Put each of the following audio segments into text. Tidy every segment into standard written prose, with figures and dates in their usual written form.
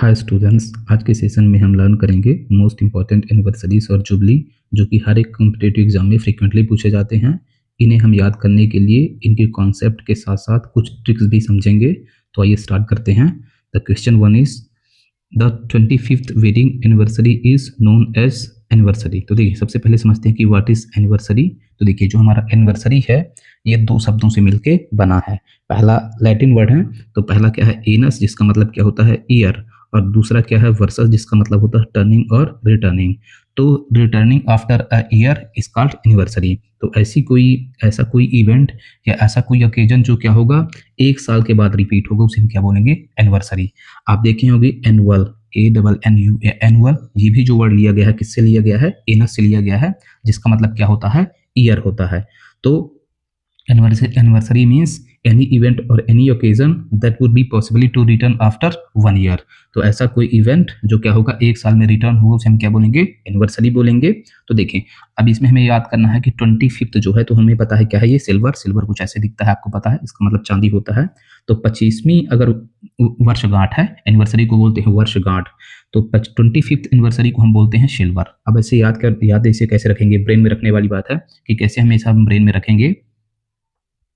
Hi students, आज के session में हम लर्न करेंगे मोस्ट इंपॉर्टेंट एनिवर्सरीज और जुबली जो कि हर एक कॉम्पिटिटिव एग्जाम में फ्रीक्वेंटली पूछे जाते हैं। इन्हें हम याद करने के लिए इनके कॉन्सेप्ट के साथ साथ कुछ ट्रिक्स भी समझेंगे। तो आइए स्टार्ट करते हैं। The question one is the 25th wedding anniversary is known as anniversary. तो देखिए, सबसे पहले समझते हैं कि व्हाट इज एनिवर्सरी। तो देखिए, जो हमारा एनिवर्सरी है ये दो शब्दों से मिलके बना है। पहला लैटिन वर्ड है, तो पहला क्या है एनस, जिसका मतलब क्या होता है ईयर, और दूसरा क्या है वर्सस, जिसका मतलब होता है टर्निंग और रिटर्निंग। तो returning after a year is called anniversary. तो ऐसा कोई इवेंट या ऐसा कोई ओकेजन जो क्या होगा एक साल के बाद रिपीट होगा, उसे हम क्या बोलेंगे एनिवर्सरी। आप देखे होंगे एनुअल, ANNU एनुअल, ये भी जो वर्ड लिया गया है किससे लिया गया है, एनस से लिया गया है, जिसका मतलब क्या होता है ईयर होता है। तो anniversary means any event or any occasion that would be possibly to return after 1 year। तो ऐसा कोई इवेंट जो क्या होगा एक साल में रिटर्न होगा उसे हम क्या बोलेंगे एनिवर्सरी बोलेंगे। तो देखें, अब इसमें हमें याद करना है कि 25th जो है, तो हमें पता है क्या है ये सिल्वर कुछ ऐसे दिखता है, आपको पता है, इसका मतलब चांदी होता है। तो 25वीं अगर वर्षगांठ है, एनिवर्सरी को बोलते हैं वर्षगांठ, तो 25th एनिवर्सरी को हम बोलते हैं सिल्वर। अब ऐसे याद इसे कैसे रखेंगे, ब्रेन में रखने वाली बात है कि कैसे हमेशा हम ब्रेन में रखेंगे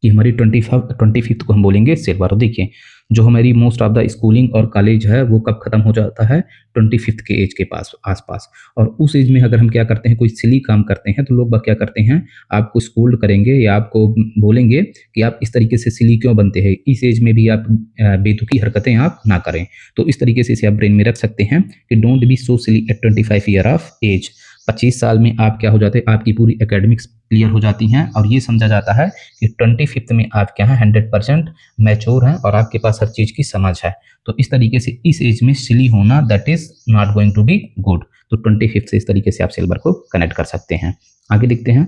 कि हमारी 25th को हम बोलेंगे सिल्वर। देखिए, जो हमारी मोस्ट ऑफ द स्कूलिंग और कॉलेज है वो कब खत्म हो जाता है 25th के एज के आसपास। और उस एज में अगर हम क्या करते हैं कोई सिली काम करते हैं तो लोग क्या करते हैं, आपको स्कूल्ड करेंगे या आपको बोलेंगे कि आप इस तरीके से सिली क्यों बनते हैं, इस एज में भी आप बेतुकी हरकतें आप ना करें। तो इस तरीके से इसे आप ब्रेन में रख सकते हैं कि don't be so silly at 25 year of age. 25 साल में आप क्या हो जाते हैं, आपकी पूरी एकेडमिक्स क्लियर हो जाती हैं और ये समझा जाता है कि 25th में आप क्या है 100% मैच्योर हैं और आपके पास हर चीज की समझ है। तो इस तरीके से इस एज में सिली होना that is not going to be good. तो 25th से इस तरीके से आप सिल्वर को कनेक्ट कर सकते हैं। आगे देखते हैं,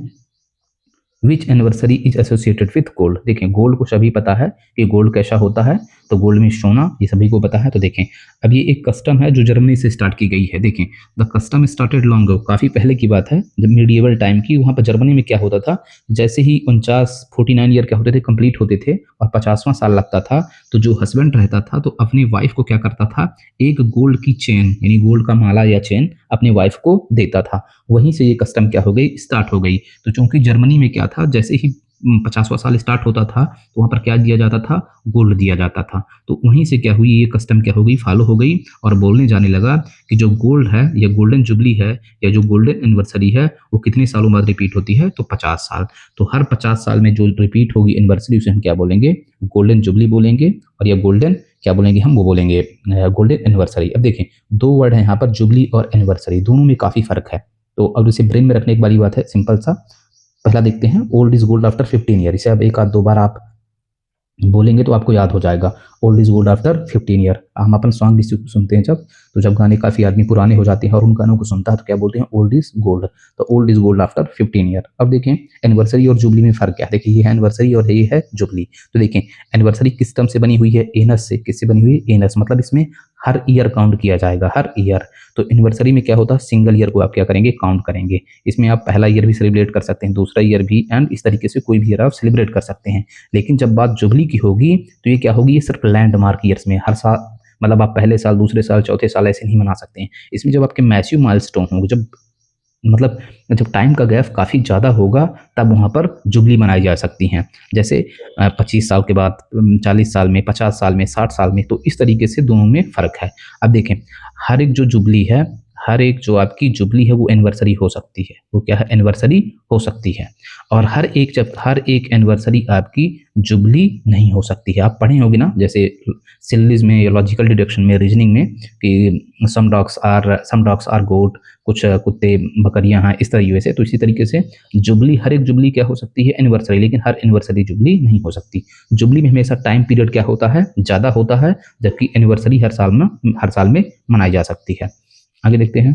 which anniversary is associated with gold. देखें, गोल्ड को सभी पता है कि गोल्ड कैसा होता है, तो गोल्ड में सोना, ये सभी को पता है। तो देखें, अब ये एक कस्टम है जो जर्मनी से स्टार्ट की गई है। देखें, द कस्टम स्टार्टेड लॉन्ग, काफ़ी पहले की बात है, जब मीडिएवल टाइम की। वहाँ पर जर्मनी में क्या होता था, जैसे ही 49 ईयर क्या होते थे कंप्लीट होते थे और 50वां साल लगता था, तो जो हस्बैंड रहता था तो अपनी वाइफ को क्या करता था, एक गोल्ड की चेन यानी गोल्ड का माला या चेन अपनी वाइफ को देता था। वहीं से ये कस्टम क्या हो गई, स्टार्ट हो गई। तो चूंकि जर्मनी में क्या था, जैसे ही 50वां साल स्टार्ट होता था तो वहाँ पर क्या दिया जाता था, गोल्ड दिया जाता था। तो वहीं से क्या हुई, ये कस्टम क्या हो गई, फॉलो हो गई और बोलने जाने लगा कि जो गोल्ड है या गोल्डन जुबली है या जो गोल्डन एनिवर्सरी है वो कितने सालों बाद रिपीट होती है, तो 50 साल। तो हर 50 साल में जो रिपीट होगी एनिवर्सरी उसे हम क्या बोलेंगे, गोल्डन जुबली बोलेंगे, और या गोल्डन क्या बोलेंगे, हम वो बोलेंगे गोल्डन एनिवर्सरी। अब देखें, दो वर्ड है यहाँ पर, जुबली और एनिवर्सरी, दोनों में काफ़ी फर्क है। तो अब इसे ब्रेन में रखने वाली बात है, सिंपल सा। पहला देखते हैं, old is gold after 15 year. इसे अब एक आध दो बार आप बोलेंगे तो आपको याद हो जाएगा, old is gold after 15 year. हम अपन सॉन्ग भी सुनते हैं जब गाने काफ़ी आदमी पुराने हो जाते हैं और उन गानों को सुनता है तो क्या बोलते हैं, ओल्ड इज गोल्ड। तो old is gold after 15 year. अब देखें, एनिवर्सरी और जुबली में फ़र्क क्या है। देखिए, ये है एनिवर्सरी और ये है जुबली। तो देखें, एनिवर्सरी किस टर्म से बनी हुई है, एनस से। किससे बनी हुई है, एनस, मतलब इसमें हर ईयर काउंट किया जाएगा, हर ईयर। तो एनिवर्सरी में क्या होता है, सिंगल ईयर को आप क्या करेंगे, काउंट करेंगे। इसमें आप पहला ईयर भी सेलिब्रेट कर सकते हैं, दूसरा ईयर भी, एंड इस तरीके से कोई भी ईयर आप सेलिब्रेट कर सकते हैं। लेकिन जब बात जुबली की होगी तो ये क्या होगी, ये सिर्फ लैंडमार्क ईयर्स में, हर साल, मतलब आप पहले साल, दूसरे साल, चौथे साल ऐसे नहीं मना सकते हैं। इसमें जब आपके मैसिव माइलस्टोन होंगे, जब टाइम का गैप काफ़ी ज़्यादा होगा तब वहाँ पर जुबली मनाई जा सकती हैं। जैसे 25 साल के बाद, 40 साल में, 50 साल में, 60 साल में। तो इस तरीके से दोनों में फ़र्क है। अब देखें, हर एक जो आपकी जुबली है वो एनिवर्सरी हो सकती है, वो क्या है, एनिवर्सरी हो सकती है। और हर एक एनिवर्सरी आपकी जुबली नहीं हो सकती है। आप पढ़े होंगे ना, जैसे सिलीज में या लॉजिकल डिडक्शन में, रीजनिंग में, कि सम डॉग्स आर गोट, कुछ कुत्ते बकरियां हैं, इस तरीके से। तो इसी तरीके से जुबली, हर एक जुबली क्या हो सकती है, एनिवर्सरी, लेकिन हर एनिवर्सरी जुबली नहीं हो सकती। जुबली में हमेशा टाइम पीरियड क्या होता है, ज़्यादा होता है, जबकि एनिवर्सरी हर साल में मनाई जा सकती है। आगे देखते हैं,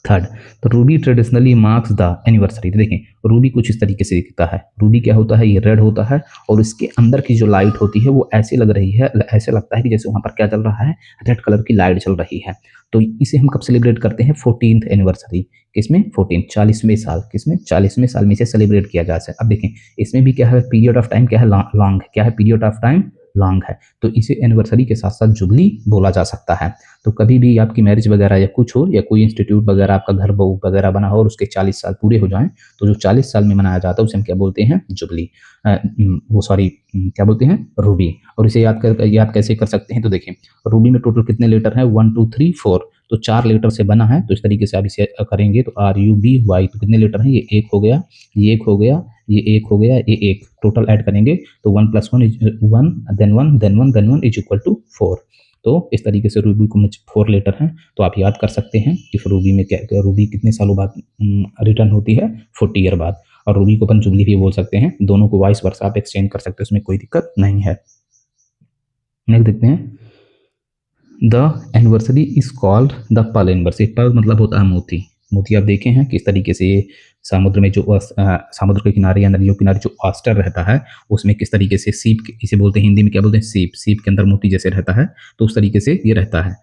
थर्ड, तो Ruby traditionally marks the anniversary. तो देखें, रूबी कुछ इस तरीके से दिखता है। रूबी क्या होता है, ये रेड होता है और इसके अंदर की जो लाइट होती है वो ऐसे लग रही है, ऐसे लगता है कि जैसे वहाँ पर क्या चल रहा है, रेड कलर की लाइट चल रही है। तो इसे हम कब सेलिब्रेट करते हैं, 14th एनिवर्सरी। किसमें, 14, 40वें साल, किसमें, 40वें साल में इसे सेलिब्रेट किया जा सकता है। अब देखें, इसमें भी क्या है, पीरियड ऑफ टाइम क्या है, लॉन्ग, क्या है, पीरियड ऑफ टाइम लॉन्ग है, तो इसे एनिवर्सरी के साथ साथ जुबली बोला जा सकता है। तो कभी भी आपकी मैरिज वगैरह या कुछ हो, या कोई इंस्टीट्यूट वगैरह आपका घर बहू वगैरह बना हो और उसके 40 साल पूरे हो जाएं, तो जो 40 साल में मनाया जाता है उसे हम क्या बोलते हैं? जुबली। क्या बोलते हैं? रूबी। और इसे याद कैसे कर सकते हैं? तो देखिए, रूबी में टोटल कितने लेटर हैं? 1 2 3 4, तो 4 लेटर से बना है। तो इस तरीके से आप इसे करेंगे तो RUBY, तो कितने लेटर हैं? ये एक हो गया, ये एक हो गया, ये एक हो गया, ये एक, टोटल ऐड करेंगे तो 1 + 1 is 1, then 1 then 1 then 1 is equal to 4। तो इस तरीके से रूबी को 4 लेटर हैं, तो आप याद कर सकते हैं कि रूबी में क्या, रूबी कितने सालों बाद रिटर्न होती है? 40 ईयर बाद। और रूबी को अपन जुबली भी बोल सकते हैं, दोनों को वाइस वर्सा आप एक्सचेंज कर सकते हैं, उसमें कोई दिक्कत नहीं है। नेक्स्ट देखते हैं, the anniversary is called the pearl anniversary. Pearl मतलब होता है मोती। मोती आप देखे हैं किस तरीके से ये समुद्र में जो समुद्र के किनारे या नदियों किनारे जो ऑस्टर रहता है, उसमें किस तरीके से सीप, इसे बोलते हैं हिंदी में क्या बोलते हैं? सीप। सीप के अंदर मोती जैसे रहता है, तो उस तरीके से ये रहता है।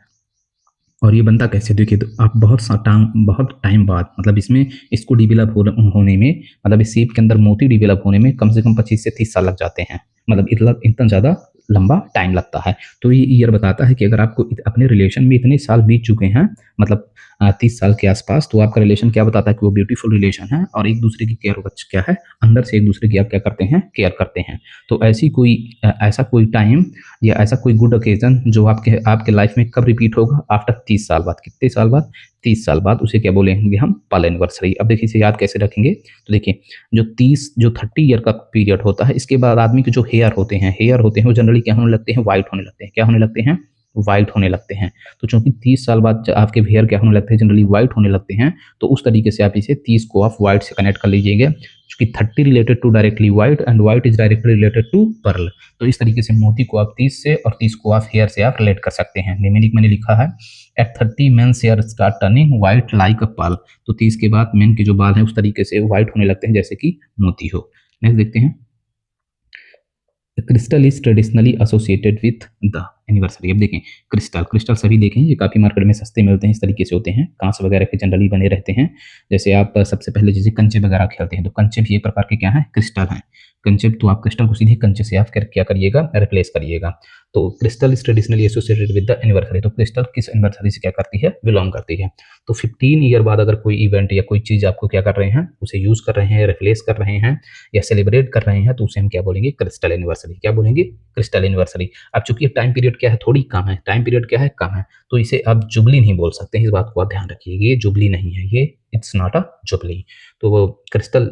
और ये बनता कैसे? देखिए, तो आप बहुत टाइम बाद, मतलब इसमें इसको डिवेलप होने में, मतलब इस सीप के अंदर मोती डिवेलप होने में कम से कम 25 से 30 साल लग जाते हैं। मतलब इतना ज़्यादा लंबा टाइम लगता है। तो ये ईयर बताता है कि अगर आपको अपने रिलेशन में इतने साल बीत चुके हैं, मतलब 30 साल के आसपास, तो आपका रिलेशन क्या बताता है? कि वो ब्यूटीफुल रिलेशन है और एक दूसरे की केयर क्या है? अंदर से एक दूसरे की आप क्या करते हैं? केयर करते हैं। तो ऐसा कोई टाइम या ऐसा कोई गुड ओकेजन जो आपके लाइफ में कब रिपीट होगा? आफ्टर 30 साल बाद। कितने साल बाद? 30 साल बाद। उसे क्या बोलेंगे हम? Pearl anniversary. अब देखिए, इसे याद कैसे रखेंगे? तो देखिए, जो 30 ईयर का पीरियड होता है, इसके बाद आदमी के जो हेयर होते हैं वो जनरली क्या होने लगते हैं? वाइट होने लगते हैं। क्या होने लगते हैं? वाइट होने लगते हैं। तो चूंकि 30 साल बाद आपके हेयर क्या होने लगते हैं? जनरली वाइट होने लगते हैं। तो उस तरीके से आप इसे 30 को आप वाइट से कनेक्ट कर लीजिएगा, क्योंकि 30 related to directly white and white is directly related to pearl. तो इस तरीके से मोती को आप 30 से और 30 को आप हेयर से आप रिलेट कर सकते हैं। न्यूमेरिक मैंने लिखा है, at 30 men's hair start turning white like a pearl. तो 30 के बाद मेन के जो बाल हैं उस तरीके से व्हाइट होने लगते हैं जैसे कि मोती हो। नेक्स्ट देखते हैं, crystal is traditionally associated with the anniversary. अब देखें, क्रिस्टल सभी देखें, ये काफ़ी मार्केट में सस्ते मिलते हैं, इस तरीके से होते हैं, कांच वगैरह के जनरली बने रहते हैं। जैसे आप सबसे पहले जैसे कंचे वगैरह खेलते हैं, तो कंचे भी एक प्रकार के क्या हैं? क्रिस्टल हैं। कंचे, तो आप क्रिस्टल को सीधे कंचे से आप क्या करिएगा? रिप्लेस करिएगा। तो crystal is traditionally associated with the anniversary. तो क्रिस्टल किस एनिवर्सरी से क्या करती है? बिलोंग करती है। तो 15 ईयर बाद अगर कोई इवेंट या कोई चीज़ आपको क्या कर रहे हैं? उसे यूज़ कर रहे हैं, रिप्लेस कर रहे हैं या सेलिब्रेट कर रहे हैं, तो उसे हम क्या बोलेंगे? Crystal anniversary. क्या बोलेंगे? Crystal anniversary. अब चूंकि टाइम पीरियड क्या है? थोड़ी कम है, टाइम पीरियड क्या है? कम है, तो इसे आप जुबली नहीं बोल सकते हैं। इस बात को आप ध्यान रखिए, ये जुबली नहीं है, ये इट्स नॉट अ जुबली। तो वो crystal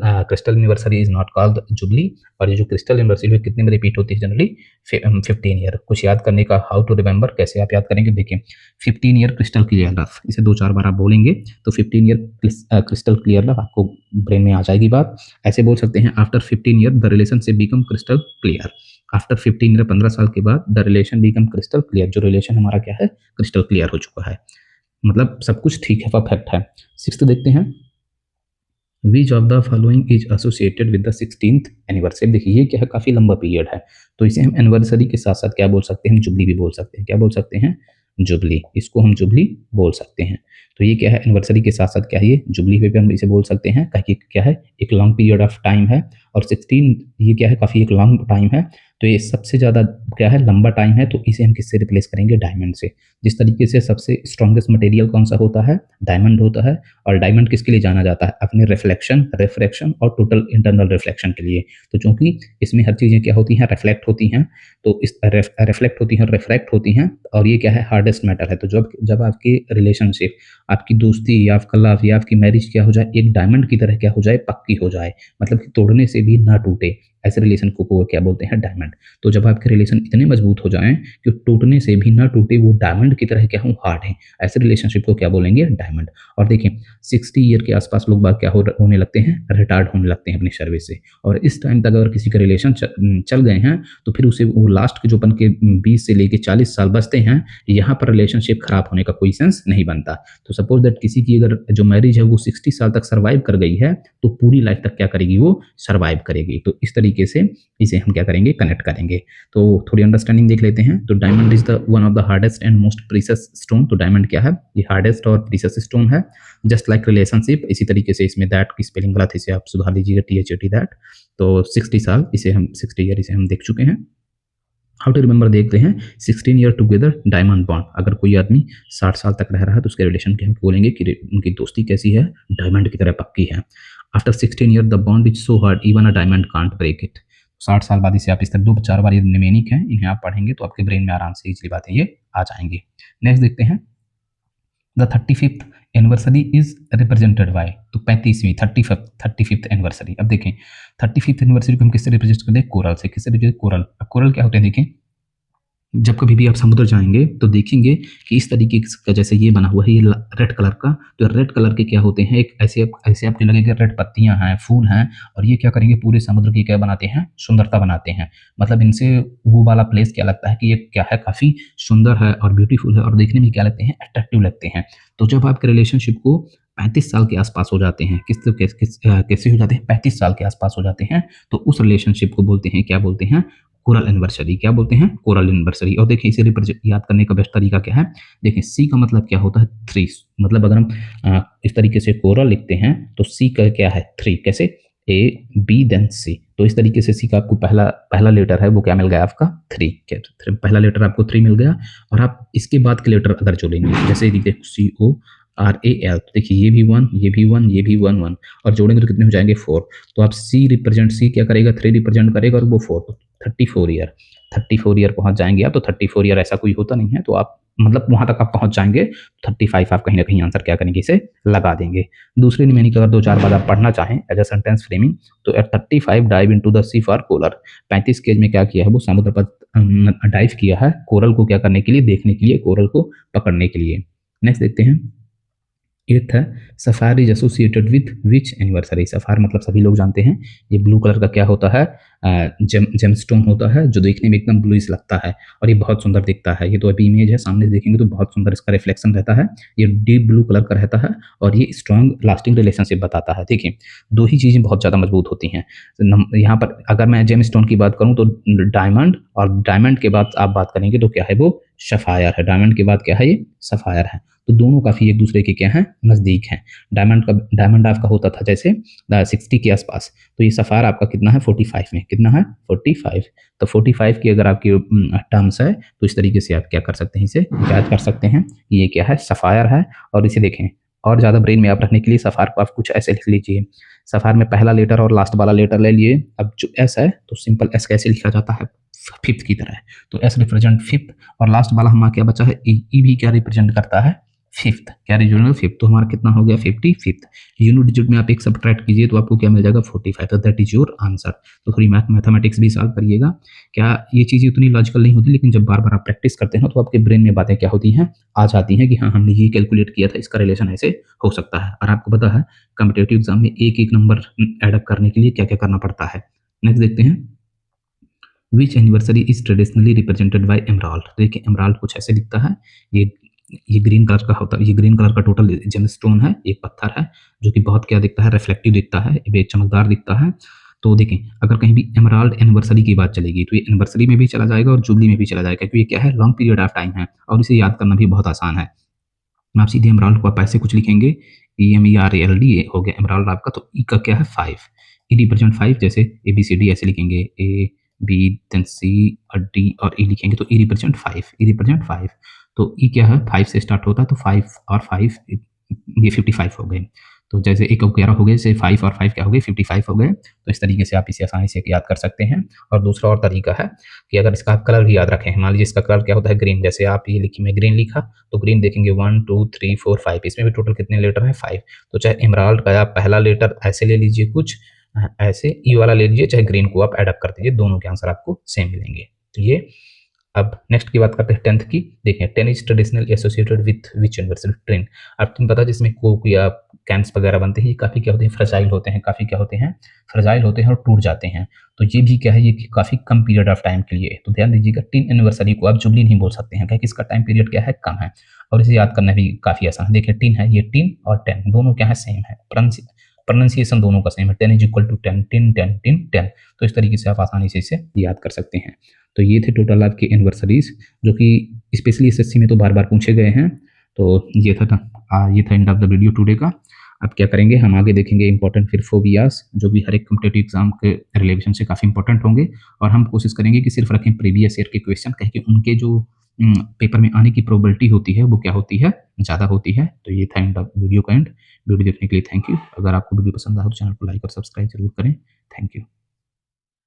anniversary is not called jubilee. और ये जो क्रिस्टल एनिवर्सरी है कितने में रिपीट होती है? Generally 15 year. कुछ याद करने का, हाउ टू रिमेंबर, कैसे आप याद करेंगे? देखिए, 15 ईयर क्रिस्टल क्लियर लव, इसे 2-4 बार आप बोलेंगे तो 15 ईयर क्रिस्टल क्लियर लव आपको ब्रेन में आ जाएगी बात। ऐसे बोल सकते हैं, after 15 year the relationship become crystal clear. After 15 year, 15 साल के बाद, the relation become crystal clear, जो रिलेशन हमारा क्या है? क्रिस्टल क्लियर हो चुका है, मतलब सब कुछ ठीक है, परफेक्ट है। 6th देखते हैं, which of the following is associated with the 16th anniversary. देखिए, ये क्या है? काफ़ी लंबा पीरियड है, तो इसे हम एनिवर्सरी के साथ साथ क्या बोल सकते हैं? हम जुबली भी बोल सकते हैं। क्या बोल सकते हैं? जुबली। इसको हम जुबली बोल सकते हैं। तो ये क्या है? एनिवर्सरी के साथ साथ क्या है? ये जुबली पे भी हम इसे बोल सकते हैं, ताकि क्या है? एक लॉन्ग पीरियड ऑफ टाइम है। और 16 ये क्या है? काफ़ी एक लॉन्ग टाइम है, तो ये सबसे ज़्यादा क्या है? लंबा टाइम है, तो इसे हम किससे रिप्लेस करेंगे? डायमंड से। जिस तरीके से सबसे स्ट्रॉन्गेस्ट मटेरियल कौन सा होता है? डायमंड होता है। और डायमंड किसके लिए जाना जाता है? अपने रिफ्लेक्शन और टोटल इंटरनल रिफ्लेक्शन के लिए। तो चूंकि इसमें हर चीज़ें क्या होती हैं? रिफ्लेक्ट होती हैं, तो इस रिफ्लेक्ट होती हैं, रिफ्रैक्ट होती हैं, और ये क्या है? हार्डेस्ट मैटर है। तो जब आपकी रिलेशनशिप, आपकी दोस्ती या आपका लव या आपकी मैरिज क्या हो जाए? एक डायमंड की तरह क्या हो जाए? पक्की हो जाए, मतलब कि तोड़ने से भी ना टूटे, ऐसे रिलेशन को क्या बोलते हैं? डायमंड। तो जब आपके रिलेशन इतने मजबूत हो जाएं कि टूटने से भी ना टूटे, वो डायमंड की तरह क्या हो? हार्ड है, ऐसे रिलेशनशिप को क्या बोलेंगे? डायमंड। और देखिए, 60 ईयर के आसपास लोग बात क्या होने लगते हैं? रिटायर्ड होने लगते हैं अपनी सर्विस से। और इस टाइम तक अगर किसी का रिलेशन चल गए हैं, तो फिर उसे वो लास्ट के जो अपन के 20 से लेके 40 साल बचते हैं, यहाँ पर रिलेशनशिप खराब होने का कोई सेंस नहीं बनता। तो सपोज दैट किसी की अगर जो मैरिज है वो 60 साल तक सर्वाइव कर गई है, तो पूरी लाइफ तक क्या करेगी? वो सर्वाइव करेगी। तो इस तरीके से इसे हम क्या करेंगे? कनेक्ट करेंगे। तो थोड़ी अंडरस्टैंडिंग देख लेते हैं। तो diamond is the one of the hardest and most precious stone. तो डायमंड क्या है? ये हार्डेस्ट और प्रीशियस स्टोन है, जस्ट लाइक रिलेशनशिप। इसी तरीके से इसमें दैट की स्पेलिंग गलत है, इसे आप सुधार लीजिएगा, THAT दैट। तो 60 साल, इसे हम 60 ईयर इसे हम देख चुके हैं। हाउ टू रिमेंबर देखते हैं 16 ईयर टुगेदर डायमंड बॉन्ड। अगर कोई आदमी 60 साल तक रह रहा है तो उसके रिलेशन के हम बोलेंगे कि उनकी दोस्ती कैसी है, डायमंड की तरह पक्की है। After 16 year the bond is so hard even a diamond can't break it. 60 साल बाद इसे आप इस तरह 2-4 बार ये निमेनिक है, इन्हें आप पढ़ेंगे तो आपके ब्रेन में आराम से इजली बातें ये आ जाएंगी। नेक्स्ट देखते हैं the 35th anniversary is represented by, तो 35वीं 35th एनिवर्सरी। अब देखें 35th एनिवर्सरी को हम किससे रिप्रेजेंट करते हैं, कोरल से। किससे रिप्रेजेंट, कोरल। कोरल क्या होते हैं देखें, जब कभी भी आप समुद्र जाएंगे तो देखेंगे कि इस तरीके का जैसे ये बना हुआ है, ये रेड कलर का, तो रेड कलर के क्या होते हैं, एक ऐसे आपको लगेगा रेड पत्तियां हैं, फूल हैं, और ये क्या करेंगे पूरे समुद्र की क्या बनाते हैं, सुंदरता बनाते हैं। मतलब इनसे वो वाला प्लेस क्या लगता है कि ये क्या है, काफ़ी सुंदर है और ब्यूटीफुल है और देखने में क्या लगते हैं, अट्रैक्टिव लगते हैं। तो जब आपके रिलेशनशिप को 35 साल के आसपास हो जाते हैं, कैसे हो जाते हैं, 35 साल के आसपास हो जाते हैं, तो उस रिलेशनशिप को बोलते हैं, क्या बोलते हैं, कोरल एनिवर्सरी। क्या बोलते हैं, कोरल एनिवर्सरी। और देखिए इसे रिप्रेजेंट याद करने का बेस्ट तरीका क्या है, देखिए सी का मतलब क्या होता है, 3। मतलब अगर हम इस तरीके से कोरल लिखते हैं तो सी का क्या है, 3। कैसे, ए बी देन सी। तो इस तरीके से सी का आपको पहला लेटर है वो क्या मिल गया आपका, 3। पहला लेटर आपको 3 मिल गया, और आप इसके बाद के लेटर अगर जोड़ेंगे, जैसे देखिए CORAL, तो देखिए ये भी 1, ये भी 1, ये भी 1 और जोड़ेंगे तो कितने हो जाएंगे, 4। तो आप सी क्या करेगा, 3 रिप्रेजेंट करेगा और वो 4, 34 ईयर पहुंच जाएंगे आप। तो 34 ईयर ऐसा कोई होता नहीं है, तो आप मतलब वहां तक आप पहुंच जाएंगे। 35 आप कहीं ना कहीं आंसर क्या करेंगे, इसे लगा देंगे। दूसरी निमेनिक अगर 2-4 बार आप पढ़ना चाहें एज अ सेंटेंस फ्रेमिंग, तो at 35 dive into the sea for coral. 35 के एज में क्या किया है, वो समुद्र पर डाइव किया है, कोरल को क्या करने के लिए, देखने के लिए, कोरल को पकड़ने के लिए। नेक्स्ट देखते हैं 8th है sapphire is associated with which anniversary. Sapphire मतलब सभी लोग जानते हैं, ये ब्लू कलर का क्या होता है, जेमस्टोन होता है, जो देखने में एकदम ब्लूइश लगता है और ये बहुत सुंदर दिखता है। ये तो अभी इमेज है, सामने से देखेंगे तो बहुत सुंदर इसका रिफ्लेक्शन रहता है। ये डीप ब्लू कलर का रहता है और ये स्ट्रॉन्ग लास्टिंग रिलेशनशिप बताता है। देखिए 2 ही चीज़ें बहुत ज़्यादा मजबूत होती हैं यहाँ पर। अगर मैं जेमस्टोन की बात करूँ तो डायमंड, और डायमंड के बाद आप बात करेंगे तो क्या है, वो सफायर है। डायमंड के बाद क्या है, ये सफायर है। तो दोनों काफ़ी एक दूसरे के क्या हैं, नज़दीक हैं। डायमंड आपका होता था जैसे 60 के आसपास, तो ये सफ़ायर आपका कितना है, 45 में। कितना है, 45। तो 45 की अगर आपकी टर्म्स है तो इस तरीके से आप क्या कर सकते हैं, इसे याद कर सकते हैं। ये क्या है, सफ़ायर है। और इसे देखें और ज़्यादा ब्रेन में आप रखने के लिए सफ़ायर को आप कुछ ऐसे लिख लीजिए। सफ़ायर में पहला लेटर और लास्ट वाला लेटर ले लिए। अब जो एस है तो सिंपल एस कैसे लिखा जाता है, 5th की तरह है, तो एस रिप्रेजेंट 5th, और लास्ट वाला हमारा क्या बचा है, ई भी क्या रिप्रेजेंट करता है, 5th। क्या रिप्रेजेंट 5th, तो हमारा कितना हो गया, 55th। यूनिट डिजिट में आप एक सब्ट्रैक्ट कीजिए तो आपको क्या मिल जाएगा, 45। तो दैट इज योर आंसर। तो थोड़ी मैथमेटिक्स भी सॉल्व करिएगा। क्या ये चीज़ें उतनी लॉजिकल नहीं होती, लेकिन जब बार बार आप प्रैक्टिस करते हैं तो आपके ब्रेन में बातें क्या होती हैं, आ जाती हैं कि हाँ हमने ये कैलकुलेट किया था, इसका रिलेशन ऐसे हो सकता है। और आपको पता है कॉम्पिटिटिव एग्जाम में एक एक नंबर एडअप करने के लिए क्या क्या करना पड़ता है। नेक्स्ट देखते हैं which anniversary is traditionally represented by emerald. देखिए एमराल्ड कुछ ऐसे दिखता है, ये ग्रीन कलर का होता है, ये ग्रीन कलर का टोटल जेमस्टोन है, एक पत्थर है जो कि बहुत क्या दिखता है, रिफ्लेक्टिव दिखता है, ये चमकदार दिखता है। तो देखें अगर कहीं भी एमराल्ड एनिवर्सरी की बात चलेगी तो ये एनिवर्सरी में भी चला जाएगा और जुबली में भी चला जाएगा, क्योंकि ये क्या है, लॉन्ग पीरियड ऑफ टाइम है और इसे याद करना भी बहुत आसान है। आप सीधे एमराल्ड को आप ऐसे कुछ लिखेंगे, EMERALD हो गया एमराल्ड आपका। तो ई का क्या है, 5, ई रिप्रेजेंट 5, जैसे ABCD ऐसे लिखेंगे, A B देन C और D और E लिखेंगे तो ई रिप्रेजेंट 5, तो ई क्या है, 5 से स्टार्ट होता है, तो 5 और 5 ये 55 हो गए। तो जैसे 1 और 11 हो गए, जैसे 5 और 5 क्या हो गए, 55 हो गए। तो इस तरीके से आप इसे आसानी से याद कर सकते हैं। और दूसरा और तरीका है कि अगर इसका आप कलर भी याद रखें, मान लीजिए इसका कलर क्या होता है, ग्रीन। जैसे आप ये लिखिए, मैं ग्रीन लिखा तो ग्रीन देखेंगे 1 2 3 4 5, इसमें भी टोटल कितने लेटर हैं, 5। तो चाहे एमराल्ड का आप पहला लेटर ऐसे ले लीजिए, कुछ ऐसे ई वाला ले लीजिए, चाहे ग्रीन को आप एडअप कर दीजिए, दोनों के आंसर आपको सेम मिलेंगे। तो ये अब नेक्स्ट की बात करते हैं 10th की। देखिए 10 is traditionally associated with which universal train. अब तुम पता जिसमें कोक या कैंस वगैरह बनते हैं, ये काफ़ी क्या होते हैं, फ्रेजाइल होते हैं, काफ़ी क्या होते हैं, फ्रेजाइल होते हैं और टूट जाते हैं। तो ये भी क्या है, ये काफ़ी कम पीरियड ऑफ टाइम के लिए है। तो ध्यान दीजिएगा 10 एनिवर्सरी को आप जुबली नहीं बोल सकते हैं, क्योंकि इसका टाइम पीरियड क्या है, कम है और इसे याद करना भी काफ़ी आसान है। देखिए 10 है, ये 10 और 10 दोनों क्या है, सेम है, प्रोनाउंसिएशन दोनों का सेम है। 10 इज इक्वल टू 10, 10 10 10 10। तो इस तरीके से आप आसानी से इसे याद कर सकते हैं। तो ये थे टोटल आपके एनिवर्सरीज, जो कि स्पेशली SSC में तो बार बार पूछे गए हैं। तो ये था end of the video today का। अब क्या करेंगे, हम आगे देखेंगे इंपॉर्टेंट फिर फोबियाज, जो भी हर एक कॉम्पिटिटिव एग्जाम के रिलेशन से काफ़ी इंपॉर्टेंट होंगे, और हम कोशिश करेंगे कि सिर्फ रखें प्रीवियस ईयर के क्वेश्चन, कह के उनके जो पेपर में आने की प्रोबेबिलिटी होती है वो क्या होती है, ज़्यादा होती है। तो ये था एंड ऑफ वीडियो का एंड। वीडियो देखने के लिए थैंक यू। अगर आपको वीडियो पसंद आया तो चैनल को लाइक और सब्सक्राइब जरूर करें। Thank you.